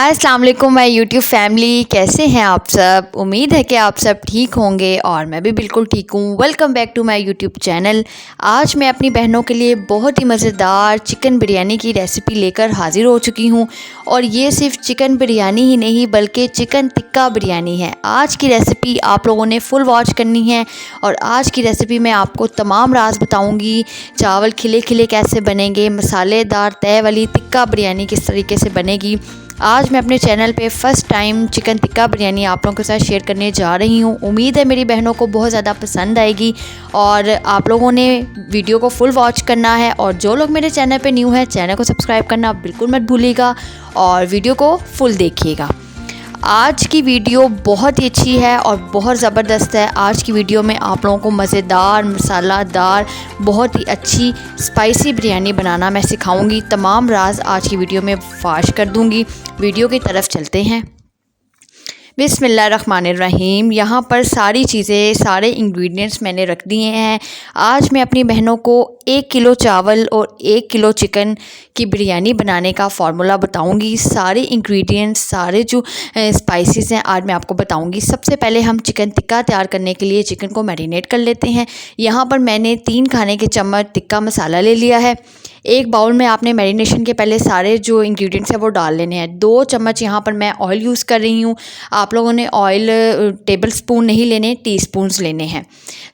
अस्सलाम वालेकुम my YouTube family, कैसे हैं आप सब। उम्मीद है कि आप सब ठीक होंगे और मैं भी बिल्कुल ठीक हूँ। Welcome back to my YouTube channel. आज मैं अपनी बहनों के लिए बहुत ही मज़ेदार चिकन बिरयानी की रेसिपी लेकर हाज़िर हो चुकी हूँ। और ये सिर्फ चिकन बिरयानी ही नहीं बल्कि चिकन टिक्का बिरयानी है। आज की रेसिपी आप लोगों ने फुल वॉच करनी है और आज की रेसिपी में आपको तमाम राज बताऊँगी। चावल खिले खिले कैसे बनेंगे, मसालेदार तय वाली टिक्का बिरयानी किस तरीके से बनेगी। आज मैं अपने चैनल पे first time chicken tikka biryani आप लोगों के साथ शेयर करने जा रही हूँ। उम्मीद है मेरी बहनों को बहुत ज़्यादा पसंद आएगी और आप लोगों ने वीडियो को फुल वॉच करना है। और जो लोग मेरे चैनल पे न्यू हैं, चैनल को सब्सक्राइब करना बिल्कुल मत भूलिएगा और वीडियो को फुल देखिएगा। आज की वीडियो बहुत ही अच्छी है और बहुत ज़बरदस्त है। आज की वीडियो में आप लोगों को मज़ेदार, मसालादार, बहुत ही अच्छी स्पाइसी बिरयानी बनाना मैं सिखाऊंगी। तमाम राज आज की वीडियो में फाश कर दूंगी। वीडियो की तरफ चलते हैं। बिस्मिल्लाहिर्रहमानिर्रहीम। यहाँ पर सारी चीज़ें, सारे इंग्रेडिएंट्स मैंने रख दिए हैं। आज मैं अपनी बहनों को 1 किलो चावल और 1 किलो चिकन की बिरयानी बनाने का फ़ॉर्मूला बताऊंगी। सारे इंग्रेडिएंट्स, सारे जो स्पाइसेस हैं आज मैं आपको बताऊंगी। सबसे पहले हम चिकन टिक्का तैयार करने के लिए चिकन को मैरिनेट कर लेते हैं। यहाँ पर मैंने 3 खाने के चम्मच टिक्का मसाला ले लिया है। एक बाउल में आपने मैरिनेशन के पहले सारे जो इंग्रेडिएंट्स हैं वो डाल लेने हैं। 2 चम्मच यहाँ पर मैं ऑयल यूज़ कर रही हूँ। आप लोगों ने ऑयल टेबल स्पून नहीं लेने, टीस्पून्स लेने हैं।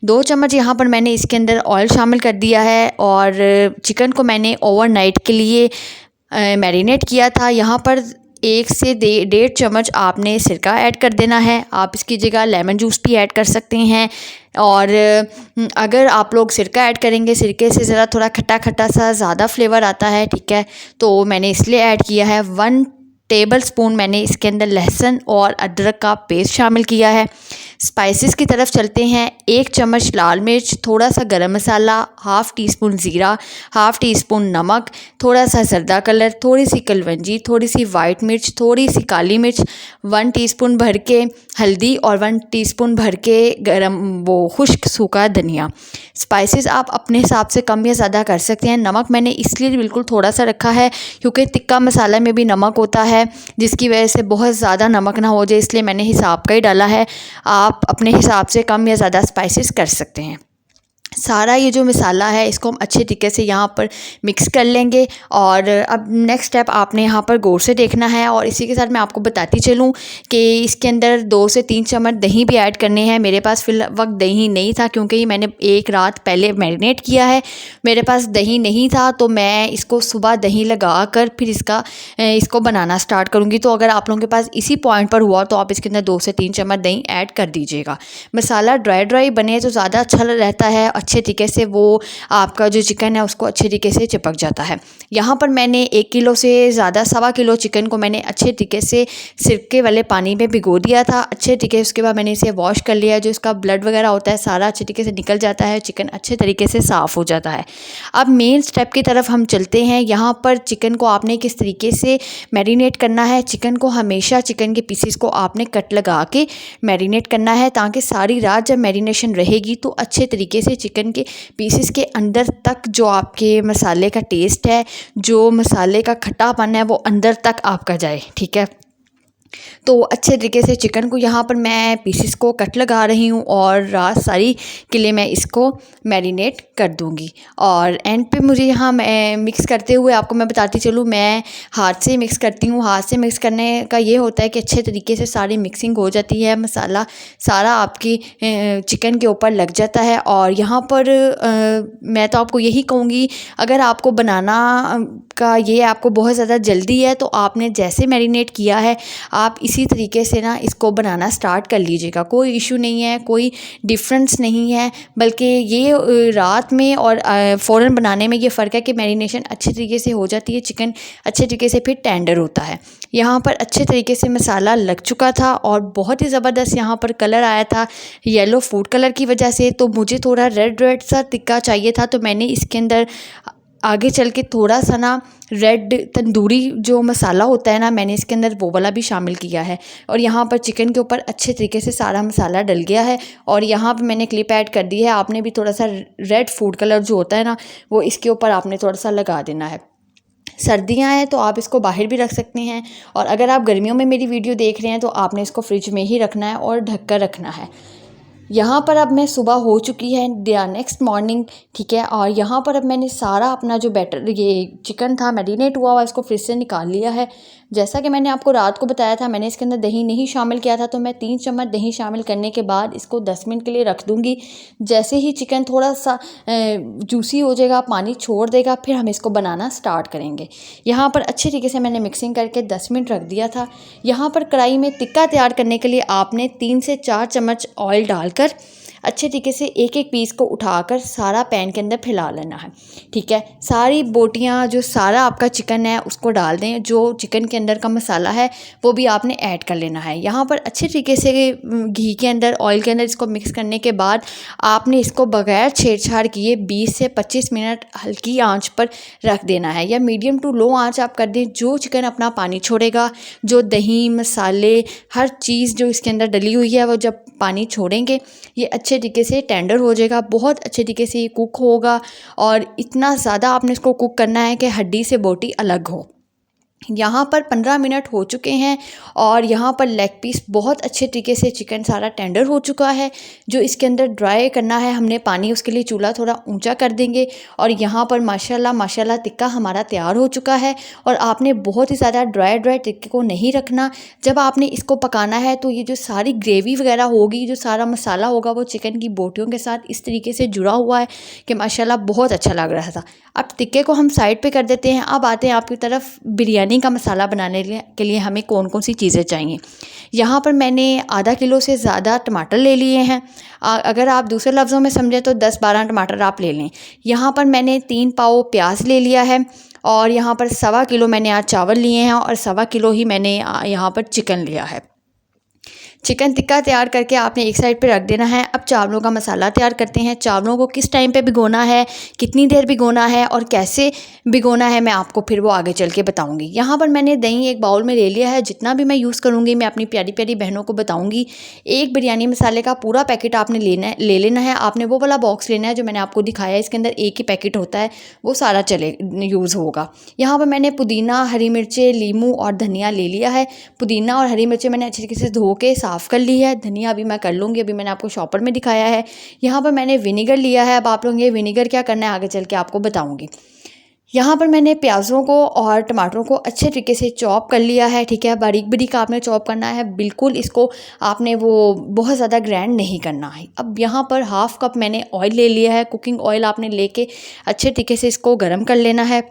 2 चम्मच यहाँ पर मैंने इसके अंदर ऑयल शामिल कर दिया है और चिकन को मैंने ओवरनाइट के लिए मैरिनेट किया था। यहाँ पर 1 से 1.5 चम्मच आपने सिरका ऐड कर देना है। आप इसकी जगह लेमन जूस भी ऐड कर सकते हैं। और अगर आप लोग सिरका ऐड करेंगे, सिरके से ज़रा थोड़ा खट्टा खट्टा सा ज़्यादा फ्लेवर आता है, ठीक है, तो मैंने इसलिए ऐड किया है। 1 टेबल स्पून मैंने इसके अंदर लहसुन और अदरक का पेस्ट शामिल किया है। स्पाइसेस की तरफ चलते हैं। 1 चम्मच लाल मिर्च, थोड़ा सा गरम मसाला, हाफ़ टी स्पून ज़ीरा, हाफ़ टी स्पून नमक, थोड़ा सा जर्दा कलर, थोड़ी सी कलवंजी, थोड़ी सी वाइट मिर्च, थोड़ी सी काली मिर्च, 1 टीस्पून भर के हल्दी और 1 टीस्पून भर के खुश्क सूखा धनिया। स्पाइसेस आप अपने हिसाब से कम या ज़्यादा कर सकते हैं। नमक मैंने इसलिए बिल्कुल थोड़ा सा रखा है क्योंकि टिक्का मसाला में भी नमक होता है, जिसकी वजह से बहुत ज़्यादा नमक ना हो जाए, इसलिए मैंने हिसाब का ही डाला है। आप अपने हिसाब से कम या ज़्यादा स्पाइसेस कर सकते हैं। सारा ये जो मसाला है इसको हम अच्छे तरीके से यहाँ पर मिक्स कर लेंगे। और अब नेक्स्ट स्टेप आपने यहाँ पर गौर से देखना है। और इसी के साथ मैं आपको बताती चलूँ कि इसके अंदर 2 से 3 चम्मच दही भी ऐड करने हैं। मेरे पास फिल वक्त दही नहीं था क्योंकि मैंने एक रात पहले मैरिनेट किया है। मेरे पास दही नहीं था तो मैं इसको सुबह दही लगा कर फिर इसको बनाना स्टार्ट करूँगी। तो अगर आप लोगों के पास इसी पॉइंट पर हुआ तो आप इसके अंदर 2 से 3 चम्मच दही ऐड कर दीजिएगा। मसाला ड्राई बने तो ज़्यादा अच्छा रहता है, अच्छे तरीके से वो आपका जो चिकन है उसको अच्छे तरीके से चिपक जाता है। यहाँ पर मैंने 1 किलो से ज़्यादा 1.25 किलो चिकन को मैंने अच्छे तरीके से सिरके वाले पानी में भिगो दिया था अच्छे तरीके से। उसके बाद मैंने इसे वॉश कर लिया। जो इसका ब्लड वगैरह होता है सारा अच्छे तरीके से निकल जाता है, चिकन अच्छे तरीके से साफ़ हो जाता है। अब मेन स्टेप की तरफ हम चलते हैं। यहाँ पर चिकन को आपने किस तरीके से मैरिनेट करना है। चिकन को हमेशा चिकन के पीसेस को आपने कट लगा के मैरिनेट करना है ताकि सारी रात जब मैरिनेशन रहेगी तो अच्छे तरीके से चिकन के पीसेस के अंदर तक जो आपके मसाले का टेस्ट है, जो मसाले का खट्टापन है वो अंदर तक आपका जाए, ठीक है। तो अच्छे तरीके से चिकन को यहाँ पर मैं पीसेस को कट लगा रही हूँ और रात सारी के लिए मैं इसको मैरिनेट कर दूँगी। और एंड पे मुझे यहाँ मैं मिक्स करते हुए आपको मैं बताती चलूँ, मैं हाथ से मिक्स करती हूँ। हाथ से मिक्स करने का ये होता है कि अच्छे तरीके से सारी मिक्सिंग हो जाती है, मसाला सारा आपकी चिकन के ऊपर लग जाता है। और यहाँ पर मैं तो आपको यही कहूँगी, अगर आपको बनाना का ये आपको बहुत ज़्यादा जल्दी है तो आपने जैसे मैरिनेट किया है आप इसी तरीके से ना इसको बनाना स्टार्ट कर लीजिएगा। कोई इशू नहीं है, कोई डिफरेंस नहीं है, बल्कि ये रात में और फ़ौरन बनाने में ये फ़र्क है कि मैरिनेशन अच्छे तरीके से हो जाती है, चिकन अच्छे तरीके से फिर टेंडर होता है। यहाँ पर अच्छे तरीके से मसाला लग चुका था और बहुत ही ज़बरदस्त यहाँ पर कलर आया था येलो फूड कलर की वजह से। तो मुझे थोड़ा रेड सा टिक्का चाहिए था तो मैंने इसके अंदर आगे चल के थोड़ा सा ना रेड तंदूरी जो मसाला होता है ना, मैंने इसके अंदर वो वाला भी शामिल किया है। और यहाँ पर चिकन के ऊपर अच्छे तरीके से सारा मसाला डल गया है और यहाँ पे मैंने क्लिप ऐड कर दी है। आपने भी थोड़ा सा रेड फूड कलर जो होता है ना वो इसके ऊपर आपने थोड़ा सा लगा देना है। सर्दियाँ हैं तो आप इसको बाहर भी रख सकते हैं, और अगर आप गर्मियों में मेरी वीडियो देख रहे हैं तो आपने इसको फ्रिज में ही रखना है और ढक कर रखना है। यहाँ पर अब मैं सुबह हो चुकी है नेक्स्ट मॉर्निंग, ठीक है। और यहाँ पर अब मैंने सारा अपना जो बैटर ये चिकन था मैरिनेट हुआ इसको फ्रिज से निकाल लिया है। जैसा कि मैंने आपको रात को बताया था, मैंने इसके अंदर दही नहीं शामिल किया था, तो मैं 3 चम्मच दही शामिल करने के बाद इसको 10 मिनट के लिए रख दूँगी। जैसे ही चिकन थोड़ा सा जूसी हो जाएगा, पानी छोड़ देगा, फिर हम इसको बनाना स्टार्ट करेंगे। यहाँ पर अच्छे तरीके से मैंने मिक्सिंग करके 10 मिनट रख दिया था। यहाँ पर कढ़ाई में टिक्का तैयार करने के लिए आपने 3 से 4 चम्मच ऑयल डालकर अच्छे तरीके से एक एक पीस को उठाकर सारा पैन के अंदर फैला लेना है, ठीक है। सारी बोटियाँ जो सारा आपका चिकन है उसको डाल दें, जो चिकन के अंदर का मसाला है वो भी आपने ऐड कर लेना है। यहाँ पर अच्छे तरीके से घी के अंदर ऑयल के अंदर इसको मिक्स करने के बाद आपने इसको बगैर छेड़छाड़ किए 20 से 25 मिनट हल्की आंच पर रख देना है, या मीडियम टू लो आंच आप कर दें। जो चिकन अपना पानी छोड़ेगा, जो दही मसाले हर चीज़ जो इसके अंदर डली हुई है वो जब पानी छोड़ेंगे ये अच्छे तरीके से टेंडर हो जाएगा, बहुत अच्छे तरीके से ये कुक होगा। और इतना ज़्यादा आपने इसको कुक करना है कि हड्डी से बोटी अलग हो। यहाँ पर 15 मिनट हो चुके हैं और यहाँ पर लेग पीस बहुत अच्छे तरीके से चिकन सारा टेंडर हो चुका है। जो इसके अंदर ड्राई करना है हमने पानी, उसके लिए चूल्हा थोड़ा ऊंचा कर देंगे। और यहाँ पर माशाल्लाह माशाल्लाह टिक्का हमारा तैयार हो चुका है। और आपने बहुत ही ज़्यादा ड्राई टिक्के को नहीं रखना। जब आपने इसको पकाना है तो ये जो सारी ग्रेवी वगैरह होगी, जो सारा मसाला होगा वो चिकन की बोटियों के साथ इस तरीके से जुड़ा हुआ है कि माशाल्लाह बहुत अच्छा लग रहा था। अब टिक्के को हम साइड पे कर देते हैं। अब आते हैं आपकी तरफ बिरयानी का मसाला बनाने के लिए हमें कौन कौन सी चीज़ें चाहिए। यहाँ पर मैंने आधा किलो से ज़्यादा टमाटर ले लिए हैं। अगर आप दूसरे लफ्ज़ों में समझें तो 10-12 टमाटर आप ले लें। यहाँ पर मैंने 3 पाव प्याज ले लिया है, और यहाँ पर 1.25 किलो मैंने आज चावल लिए हैं, और 1.25 किलो ही मैंने यहाँ पर चिकन लिया है। चिकन टिक्का तैयार करके आपने एक साइड पे रख देना है। अब चावलों का मसाला तैयार करते हैं। चावलों को किस टाइम पे भिगोना है, कितनी देर भिगोना है और कैसे भिगोना है, मैं आपको फिर वो आगे चल के बताऊँगी। यहाँ पर मैंने दही एक बाउल में ले लिया है। जितना भी मैं यूज़ करूँगी मैं अपनी प्यारी प्यारी बहनों को बताऊँगी। एक बिरयानी मसाले का पूरा पैकेट आपने ले लेना है। आपने वो वाला बॉक्स लेना है जो मैंने आपको दिखाया है, इसके अंदर एक ही पैकेट होता है, वो सारा यूज़ होगा। यहाँ पर मैंने पुदीना, हरी मिर्चें, लीमू और धनिया ले लिया है। पुदीना और हरी मिर्चें मैंने अच्छे तरीके से धो के साफ़ कर ली है। धनिया अभी मैं कर लूँगी, अभी मैंने आपको शॉपर में दिखाया है। यहाँ पर मैंने विनेगर लिया है। अब आप लोग ये विनेगर क्या करना है आगे चल के आपको बताऊँगी। यहाँ पर मैंने प्याज़ों को और टमाटरों को अच्छे तरीके से चॉप कर लिया है, ठीक है। बारीक बारीक आपने चॉप करना है, बिल्कुल इसको आपने वो बहुत ज़्यादा ग्राइंड नहीं करना है। अब यहाँ पर 1/2 कप मैंने ऑयल ले लिया है। कुकिंग ऑयल आपने लेके अच्छे तरीके से इसको गर्म कर लेना है।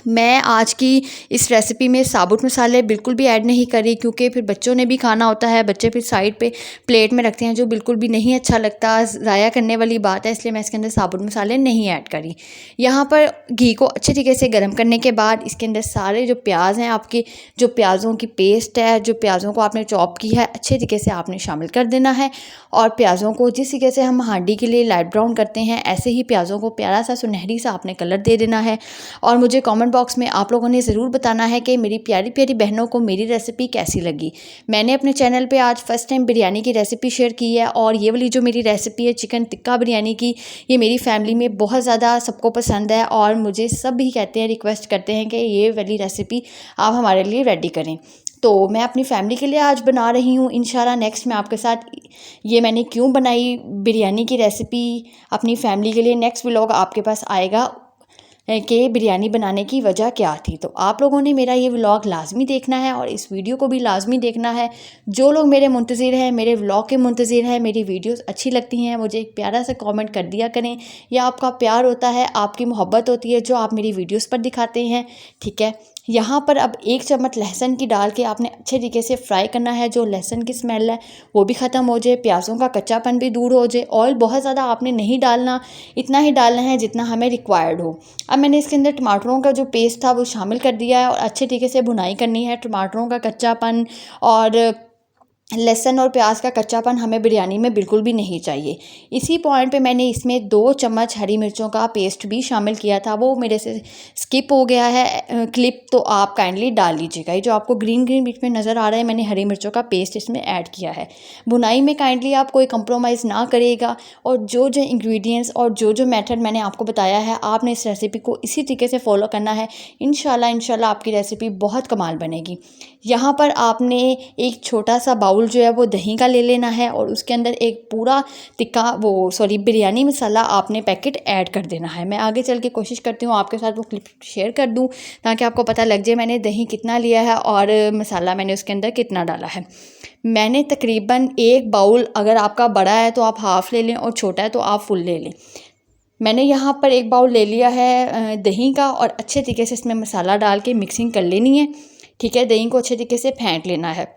मैं आज की इस रेसिपी में साबुत मसाले बिल्कुल भी ऐड नहीं करी, क्योंकि फिर बच्चों ने भी खाना होता है, बच्चे फिर साइड पे प्लेट में रखते हैं, जो बिल्कुल भी नहीं अच्छा लगता, ज़ाया करने वाली बात है, इसलिए मैं इसके अंदर साबुत मसाले नहीं ऐड करी। यहाँ पर घी को अच्छे तरीके से गर्म करने के बाद इसके अंदर सारे जो प्याज हैं, आपकी जो प्याज़ों की पेस्ट है, जो प्याज़ों को आपने चॉप की है, अच्छे तरीके से आपने शामिल कर देना है। और प्याज़ों को जिस तरीके से हम हांडी के लिए लाइट ब्राउन करते हैं, ऐसे ही प्याज़ों को प्यारा सा सुनहरी सा आपने कलर दे देना है। और मुझे कमेंट बॉक्स में आप लोगों ने ज़रूर बताना है कि मेरी प्यारी प्यारी बहनों को मेरी रेसिपी कैसी लगी। मैंने अपने चैनल पे आज फर्स्ट टाइम बिरयानी की रेसिपी शेयर की है, और ये वाली जो मेरी रेसिपी है चिकन टिक्का बिरयानी की, ये मेरी फैमिली में बहुत ज़्यादा सबको पसंद है, और मुझे सब भी कहते हैं, रिक्वेस्ट करते हैं कि ये वाली रेसिपी आप हमारे लिए रेडी करें। तो मैं अपनी फैमिली के लिए आज बना रही हूँ। इंशाल्लाह नेक्स्ट मैं आपके साथ ये मैंने क्यों बनाई बिरयानी की रेसिपी अपनी फैमिली के लिए, नेक्स्ट व्लॉग आपके पास आएगा कि बिरयानी बनाने की वजह क्या थी। तो आप लोगों ने मेरा ये व्लॉग लाजमी देखना है और इस वीडियो को भी लाजमी देखना है। जो लोग मेरे मुंतज़िर हैं, मेरे व्लॉग के मुंतज़िर हैं, मेरी वीडियोस अच्छी लगती हैं, मुझे एक प्यारा सा कमेंट कर दिया करें। यह आपका प्यार होता है, आपकी मोहब्बत होती है जो आप मेरी वीडियोस पर दिखाते हैं, ठीक है। यहाँ पर अब 1 चम्मच लहसुन की डाल के आपने अच्छे तरीके से फ्राई करना है। जो लहसुन की स्मेल है वो भी ख़त्म हो जाए, प्याज़ों का कच्चापन भी दूर हो जाए। ऑयल बहुत ज़्यादा आपने नहीं डालना, इतना ही डालना है जितना हमें रिक्वायर्ड हो। अब मैंने इसके अंदर टमाटरों का जो पेस्ट था वो शामिल कर दिया है और अच्छे तरीके से भुनाई करनी है। टमाटरों का कच्चापन और लहसुन और प्याज का कच्चापन हमें बिरयानी में बिल्कुल भी नहीं चाहिए। इसी पॉइंट पे मैंने इसमें 2 चम्मच हरी मिर्चों का पेस्ट भी शामिल किया था, वो मेरे से स्किप हो गया है क्लिप, तो आप काइंडली डाल लीजिएगा। ये जो आपको ग्रीन ग्रीन बीच में नज़र आ रहा है, मैंने हरी मिर्चों का पेस्ट इसमें ऐड किया है। भुनाई में काइंडली आप कोई कंप्रोमाइज़ ना करिएगा, और जो जो इंग्रेडिएंट्स और जो जो मेथड मैंने आपको बताया है, आपने इस रेसिपी को इसी तरीके से फॉलो करना है। इंशाल्लाह आपकी रेसिपी बहुत कमाल बनेगी। यहाँ पर आपने एक छोटा सा बाउल जो है वो दही का ले लेना है, और उसके अंदर एक पूरा बिरयानी मसाला आपने पैकेट ऐड कर देना है। मैं आगे चल के कोशिश करती हूँ आपके साथ वो क्लिप शेयर कर दूँ, ताकि आपको पता लग जाए मैंने दही कितना लिया है और मसाला मैंने उसके अंदर कितना डाला है। मैंने तकरीबन 1 बाउल, अगर आपका बड़ा है तो आप हाफ़ ले लें और छोटा है तो आप फुल ले लें। मैंने यहाँ पर 1 बाउल ले लिया है दही का, और अच्छे तरीके से इसमें मसाला डाल के मिक्सिंग कर लेनी है। ठीक है, दही को अच्छे तरीके से फेंट लेना है,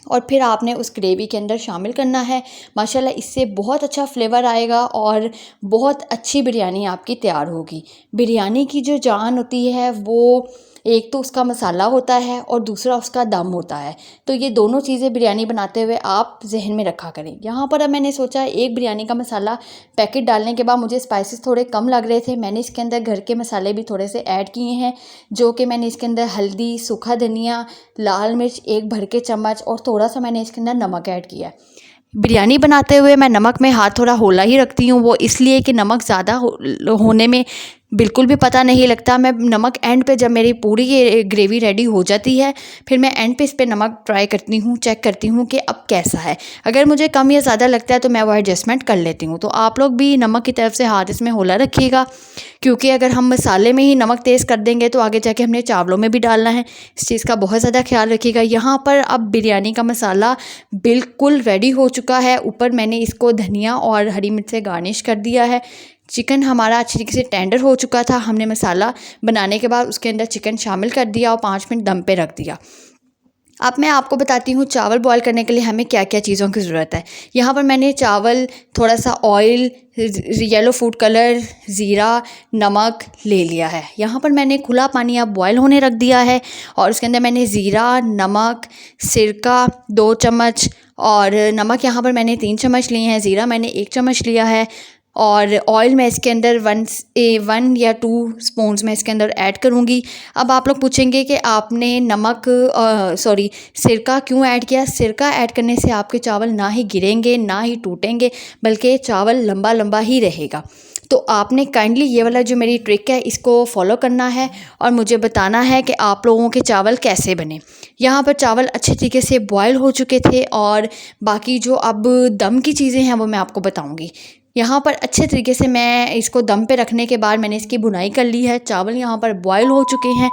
और फिर आपने उस ग्रेवी के अंदर शामिल करना है। माशाल्लाह इससे बहुत अच्छा फ्लेवर आएगा और बहुत अच्छी बिरयानी आपकी तैयार होगी। बिरयानी की जो जान होती है वो एक तो उसका मसाला होता है और दूसरा उसका दम होता है, तो ये दोनों चीज़ें बिरयानी बनाते हुए आप जहन में रखा करें। यहाँ पर अब मैंने सोचा एक बिरयानी का मसाला पैकेट डालने के बाद मुझे स्पाइसेस थोड़े कम लग रहे थे, मैंने इसके अंदर घर के मसाले भी थोड़े से ऐड किए हैं, जो कि मैंने इसके अंदर हल्दी, सूखा धनिया, लाल मिर्च 1 भर के चम्मच, और थोड़ा सा मैंने इसके अंदर नमक ऐड किया है। बिरयानी बनाते हुए मैं नमक में हाथ थोड़ा होला ही रखती हूँ, वो इसलिए कि नमक ज़्यादा होने में बिल्कुल भी पता नहीं लगता। मैं नमक एंड पे, जब मेरी पूरी ये ग्रेवी रेडी हो जाती है, फिर मैं एंड पे इस पे नमक ट्राई करती हूँ, चेक करती हूँ कि अब कैसा है। अगर मुझे कम या ज़्यादा लगता है तो मैं वो एडजस्टमेंट कर लेती हूँ। तो आप लोग भी नमक की तरफ से हाथ इसमें होला रखिएगा, क्योंकि अगर हम मसाले में ही नमक तेज़ कर देंगे तो आगे जाके हमने चावलों में भी डालना है। इस चीज़ का बहुत ज़्यादा ख्याल रखिएगा। यहाँ पर अब बिरयानी का मसाला बिल्कुल रेडी हो चुका है। ऊपर मैंने इसको धनिया और हरी मिर्च से गार्निश कर दिया है। चिकन हमारा अच्छी तरीके से टेंडर हो चुका था। हमने मसाला बनाने के बाद उसके अंदर चिकन शामिल कर दिया और 5 मिनट दम पे रख दिया। अब मैं आपको बताती हूँ चावल बॉईल करने के लिए हमें क्या क्या चीज़ों की ज़रूरत है। यहाँ पर मैंने चावल, थोड़ा सा ऑयल, येलो फूड कलर, ज़ीरा, नमक ले लिया है। यहाँ पर मैंने खुला पानी अब बॉईल होने रख दिया है, और उसके अंदर मैंने ज़ीरा, नमक, सिरका 2 चम्मच, और नमक यहाँ पर मैंने 3 चम्मच लिए हैं, ज़ीरा मैंने 1 चम्मच लिया है, और ऑयल मैं इसके अंदर 1 या 2 स्पून्स मैं इसके अंदर ऐड करूँगी। अब आप लोग पूछेंगे कि आपने सिरका क्यों ऐड किया। सिरका ऐड करने से आपके चावल ना ही गिरेंगे, ना ही टूटेंगे, बल्कि चावल लंबा लंबा ही रहेगा। तो आपने काइंडली ये वाला जो मेरी ट्रिक है इसको फॉलो करना है, और मुझे बताना है कि आप लोगों के चावल कैसे बने। यहाँ पर चावल अच्छे तरीके से बॉयल हो चुके थे, और बाकी जो अब दम की चीज़ें हैं वो मैं आपको बताऊँगी। यहाँ पर अच्छे तरीके से मैं इसको दम पे रखने के बाद मैंने इसकी भुनाई कर ली है। चावल यहाँ पर बॉयल हो चुके हैं।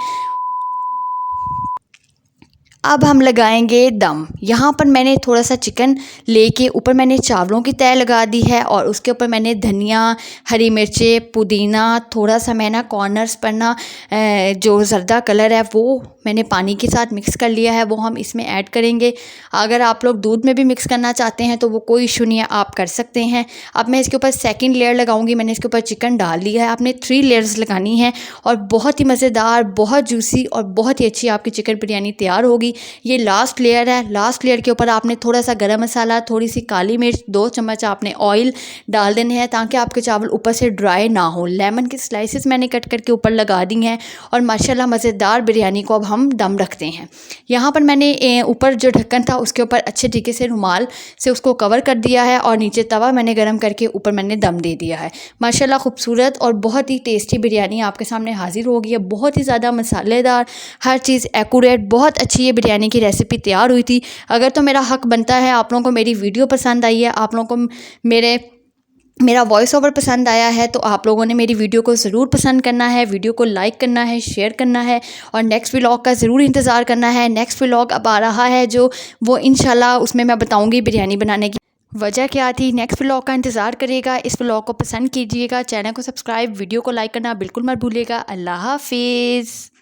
अब हम लगाएंगे दम। यहाँ पर मैंने थोड़ा सा चिकन लेके ऊपर मैंने चावलों की तह लगा दी है, और उसके ऊपर मैंने धनिया, हरी मिर्चें, पुदीना, थोड़ा सा मैं ना कॉर्नर्स पर ना जो ज़र्दा कलर है वो मैंने पानी के साथ मिक्स कर लिया है, वो हम इसमें ऐड करेंगे। अगर आप लोग दूध में भी मिक्स करना चाहते हैं तो वो कोई इशू नहीं है, आप कर सकते हैं। अब मैं इसके ऊपर सेकंड लेयर लगाऊंगी। मैंने इसके ऊपर चिकन डाल लिया है। आपने 3 लेयर्स लगानी है, और बहुत ही मज़ेदार, बहुत जूसी और बहुत ही अच्छी आपकी चिकन बिरयानी तैयार होगी। ये लास्ट लेयर है। लास्ट लेयर के ऊपर आपने थोड़ा सा गरम मसाला, थोड़ी सी काली मिर्च, 2 चम्मच आपने ऑयल डाल देने हैं, ताकि आपके चावल ऊपर से ड्राई ना हो। लेमन के स्लाइसेस मैंने कट करके ऊपर लगा दी हैं, और माशाल्लाह मज़ेदार बिरयानी को अब हम दम रखते हैं। यहाँ पर मैंने ऊपर जो ढक्कन था उसके ऊपर अच्छे तरीके से रुमाल से उसको कवर कर दिया है, और नीचे तवा मैंने गरम करके ऊपर मैंने दम दे दिया है। माशाल्लाह खूबसूरत और बहुत ही टेस्टी बिरयानी आपके सामने हाजिर हो गई है। बहुत ही ज़्यादा मसालेदार, हर चीज़ एक्यूरेट, बहुत अच्छी ये बिरयानी की रेसिपी तैयार हुई थी। अगर तो मेरा हक बनता है, आप लोगों को मेरी वीडियो पसंद आई है, आप लोगों को मेरा वॉइस ओवर पसंद आया है, तो आप लोगों ने मेरी वीडियो को ज़रूर पसंद करना है, वीडियो को लाइक करना है, शेयर करना है, और नेक्स्ट व्लॉग का ज़रूर इंतज़ार करना है। नेक्स्ट व्लॉग अब आ रहा है जो वो इंशाल्लाह उसमें मैं बताऊंगी बिरयानी बनाने की वजह क्या थी। नेक्स्ट व्लॉग का इंतज़ार करिएगा। इस व्लॉग को पसंद कीजिएगा, चैनल को सब्सक्राइब, वीडियो को लाइक करना बिल्कुल मत भूलिएगा। अल्लाह हाफिज़।